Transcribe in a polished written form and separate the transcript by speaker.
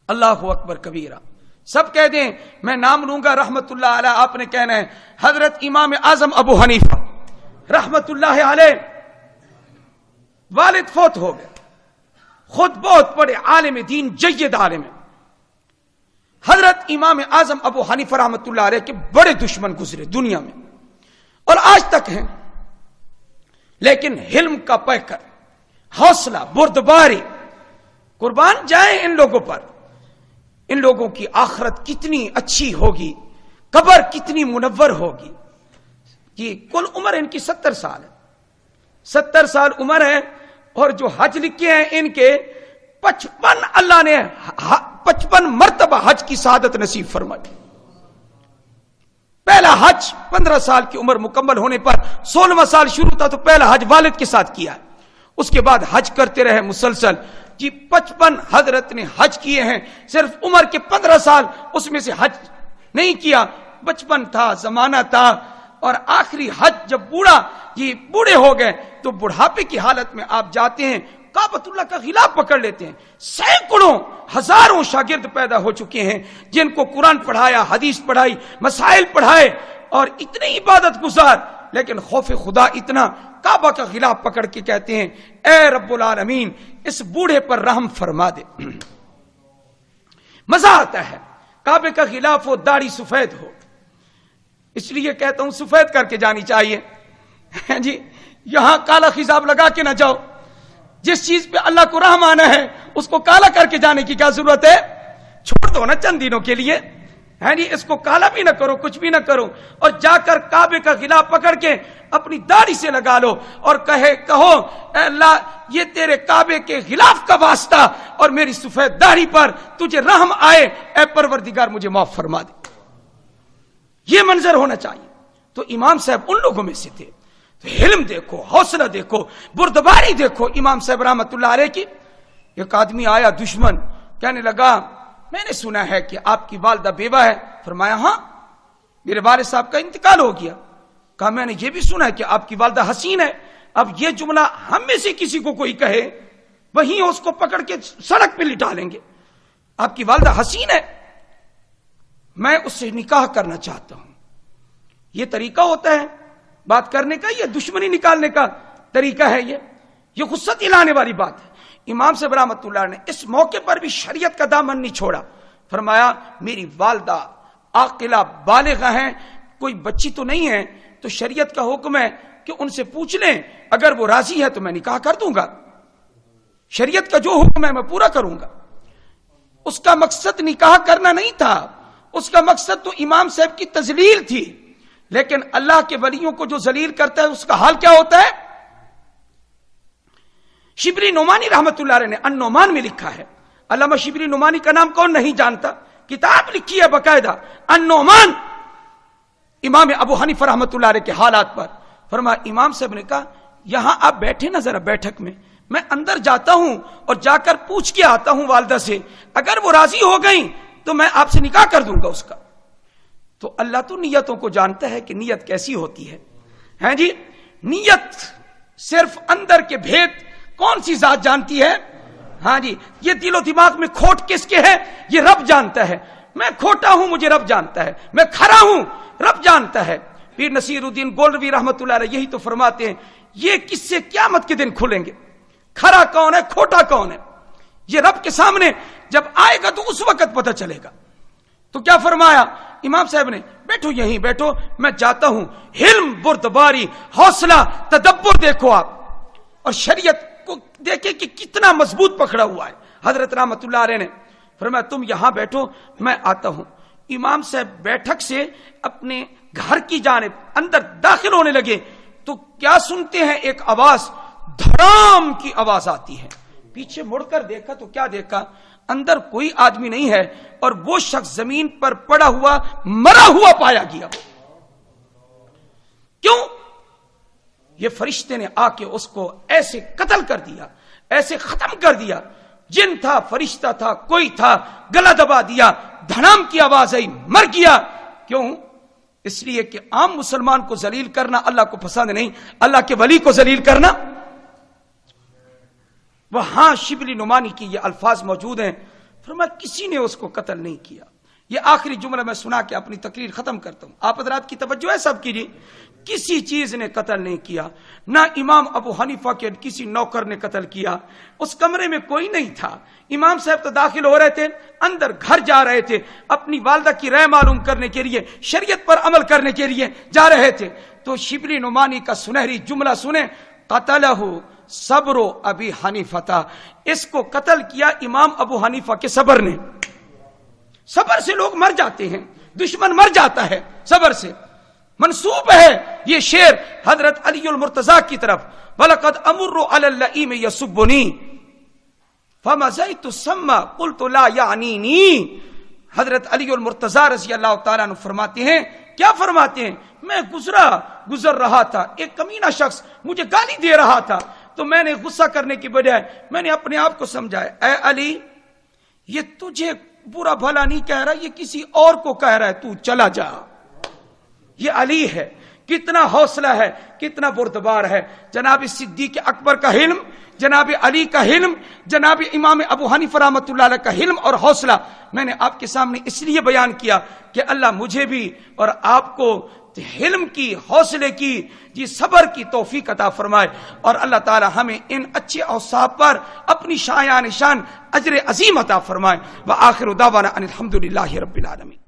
Speaker 1: اللہ اکبر کبیرہ. سب کہہ دیں میں نام لوں گا رحمت اللہ علیہ. آپ نے کہنا ہے حضرت امام اعظم ابو حنیفہ رحمت اللہ علیہ والد فوت ہو گئے. خود بہت بڑے عالم دین جید عالم ہیں. حضرت امام اعظم ابو حنیفہ رحمت اللہ علیہ کے بڑے دشمن گزرے دنیا میں اور آج تک ہیں. لیکن حلم کا پیکر، حوصلہ، بردباری، قربان جائیں ان لوگوں پر. ان لوگوں کی آخرت کتنی اچھی ہوگی، قبر کتنی منور ہوگی. کہ کل عمر ان کی 70 سال ہے. 70 سال عمر ہے اور جو حج لکھے ہیں ان کے 55 اللہ نے 55 مرتبہ حج کی سعادت نصیب فرمائی. پہلا حج 15 سال کی عمر مکمل ہونے پر 16واں سال شروع تھا تو پہلا حج والد کے ساتھ کیا. اس کے بعد حج کرتے رہے مسلسل. جی 55 حضرت نے حج کیے ہیں. صرف عمر کے 15 سال اس میں سے حج نہیں کیا. بچپن تھا، زمانہ تھا. اور آخری حج جب بوڑھے ہو گئے تو بڑھاپے کی حالت میں آپ جاتے ہیں کعبۃ اللہ کا غلاف پکڑ لیتے ہیں. سینکڑوں ہزاروں شاگرد پیدا ہو چکے ہیں جن کو قرآن پڑھایا، حدیث پڑھائی، مسائل پڑھائے اور اتنے عبادت گزار. لیکن خوف خدا اتنا، کعبہ کا غلاف پکڑ کے کہتے ہیں اے رب العالمین اس بوڑھے پر رحم فرما دے. مزہ آتا ہے کعبے کا غلاف ہو، داڑھی سفید ہو. اس لیے کہتا ہوں سفید کر کے جانی چاہیے. جی یہاں کالا خضاب لگا کے نہ جاؤ. جس چیز پہ اللہ کو رحم آنا ہے اس کو کالا کر کے جانے کی کیا ضرورت ہے؟ چھوڑ دو نا چند دنوں کے لیے. جی اس کو کالا بھی نہ کرو، کچھ بھی نہ کرو. اور جا کر کعبے کا غلاف پکڑ کے اپنی داڑھی سے لگا لو اور کہو اے اللہ یہ تیرے کعبے کے غلاف کا واسطہ اور میری سفید داڑھی پر تجھے رحم آئے، اے پروردگار مجھے معاف فرما دے. یہ منظر ہونا چاہیے. تو امام صاحب ان لوگوں میں سے تھے. تو علم دیکھو، حوصلہ دیکھو، بردباری دیکھو امام صاحب رحمت اللہ علیہ کی. ایک آدمی آیا دشمن، کہنے لگا میں نے سنا ہے کہ آپ کی والدہ بیوہ ہے. فرمایا ہاں میرے والد صاحب کا انتقال ہو گیا. کہا میں نے یہ بھی سنا ہے کہ آپ کی والدہ حسین ہے. اب یہ جملہ ہم میں سے کسی کو کوئی کہے وہیں اس کو پکڑ کے سڑک پہ لٹا لیں گے. آپ کی والدہ حسین ہے، میں اس سے نکاح کرنا چاہتا ہوں. یہ طریقہ ہوتا ہے بات کرنے کا، یہ دشمنی نکالنے کا طریقہ ہے. یہ غصہ دلانے والی بات ہے. امام صاحب رحمۃ اللہ نے اس موقع پر بھی شریعت کا دامن نہیں چھوڑا. فرمایا میری والدہ عاقلہ بالغہ ہیں، کوئی بچی تو نہیں ہے، تو شریعت کا حکم ہے کہ ان سے پوچھ لیں، اگر وہ راضی ہے تو میں نکاح کر دوں گا. شریعت کا جو حکم ہے میں پورا کروں گا. اس کا مقصد نکاح کرنا نہیں تھا، اس کا مقصد تو امام صاحب کی تذلیل تھی. لیکن اللہ کے ولیوں کو جو ذلیل کرتا ہے اس کا حال کیا ہوتا ہے؟ شبلی نعمانی رحمت اللہ علیہ نے النعمان میں لکھا ہے. علامہ شبلی نعمانی کا نام کون نہیں جانتا؟ کتاب لکھی ہے باقاعدہ النعمان امام ابو حنیفہ رحمت اللہ علیہ کے حالات پر. فرمایا امام صاحب نے کہا یہاں آپ بیٹھے نا ذرا بیٹھک میں اندر جاتا ہوں اور جا کر پوچھ کے آتا ہوں والدہ سے، اگر وہ راضی ہو گئی تو میں آپ سے نکاح کر دوں گا اس کا. تو اللہ تو نیتوں کو جانتا ہے کہ نیت کیسی ہوتی ہے. ہیں جی نیت صرف اندر کے بھید کون سی ذات جانتی ہے؟ ہاں جی یہ دل و دماغ میں کھوٹ کس کے ہے یہ رب جانتا ہے. میں کھوٹا ہوں مجھے رب جانتا ہے، میں کھرا ہوں رب جانتا ہے. پیر نصیر الدین گولروی رحمت اللہ علیہ یہی تو فرماتے ہیں یہ کس سے قیامت کے دن کھلیں گے، کھرا کون ہے کھوٹا کون ہے. یہ رب کے سامنے جب آئے گا تو اس وقت پتہ چلے گا. تو کیا فرمایا امام صاحب نے؟ بیٹھو یہیں بیٹھو، میں جاتا ہوں. علم، بردباری، حوصلہ، تدبر دیکھو آپ، اور شریعت کو دیکھیں کہ کتنا مضبوط پکڑا ہوا ہے. حضرت رحمت اللہ علیہ نے فرمایا تم یہاں بیٹھو میں آتا ہوں. امام صاحب بیٹھک سے اپنے گھر کی جانب اندر داخل ہونے لگے تو کیا سنتے ہیں؟ ایک آواز، دھڑام کی آواز آتی ہے. پیچھے مڑ کر دیکھا تو کیا دیکھا؟ اندر کوئی آدمی نہیں ہے اور وہ شخص زمین پر پڑا ہوا مرا ہوا پایا گیا. کیوں؟ یہ فرشتے نے آ کے اس کو ایسے قتل کر دیا، ایسے ختم کر دیا. جن تھا، فرشتہ تھا، کوئی تھا، گلا دبا دیا. دھڑام کی آواز آئی، مر گیا. کیوں؟ اس لیے کہ عام مسلمان کو ذلیل کرنا اللہ کو پسند نہیں، اللہ کے ولی کو ذلیل کرنا. وہاں شبلی نعمانی کی یہ الفاظ موجود ہیں. فرمایا کسی نے اس کو قتل نہیں کیا. یہ آخری جملہ میں سنا کے اپنی تقریر ختم کرتا ہوں. آپ حضرات کی توجہ ہے سب کی جی. کسی چیز نے قتل نہیں کیا. نہ امام ابو حنیفہ کے کسی نوکر نے قتل کیا. اس کمرے میں کوئی نہیں تھا. امام صاحب تو داخل ہو رہے تھے, اندر گھر جا رہے تھے, اپنی والدہ کی رائے معلوم کرنے کے لیے, شریعت پر عمل کرنے کے لیے جا رہے تھے. تو شبلی نعمانی کا سنہری جملہ سنیں, قتلہ صبر ابی حنیفہ, اس کو قتل کیا امام ابو حنیفہ کے صبر نے. صبر سے لوگ مر جاتے ہیں, دشمن مر جاتا ہے صبر سے. منسوب ہے یہ شعر حضرت علی المرتضیٰ کی طرف, وَلَقَدْ أَمُرُّ عَلَى اللَّئِيمِ يَسُبُّنِي فَمَزَيْتُ السَّمَّ قُلْتُ لَا يَعْنِينِي. حضرت علی المرتضیٰ رضی اللہ تعالیٰ عنہ فرماتے ہیں, کیا فرماتے ہیں, میں گزر رہا تھا, ایک کمینہ شخص مجھے گالی دے رہا تھا, تو میں نے غصہ کرنے کی بجائے میں نے اپنے آپ کو سمجھایا, اے علی یہ تجھے برا بھلا نہیں کہہ رہا, یہ کسی اور کو کہہ رہا ہے, تو چلا جا. یہ علی ہے, کتنا حوصلہ ہے, کتنا بردبار ہے. جناب صدیق اکبر کا حلم, جناب علی کا حلم, جناب امام ابو حنیفہ رحمۃ اللہ علیہ کا حلم اور حوصلہ میں نے آپ کے سامنے اس لیے بیان کیا کہ اللہ مجھے بھی اور آپ کو حلم کی, حوصلے کی, جی صبر کی توفیق عطا فرمائے, اور اللہ تعالی ہمیں ان اچھے اوصاف پر اپنی شایان شان اجر عظیم عطا فرمائے. وآخر دعوانا ان الحمدللہ رب العالمین.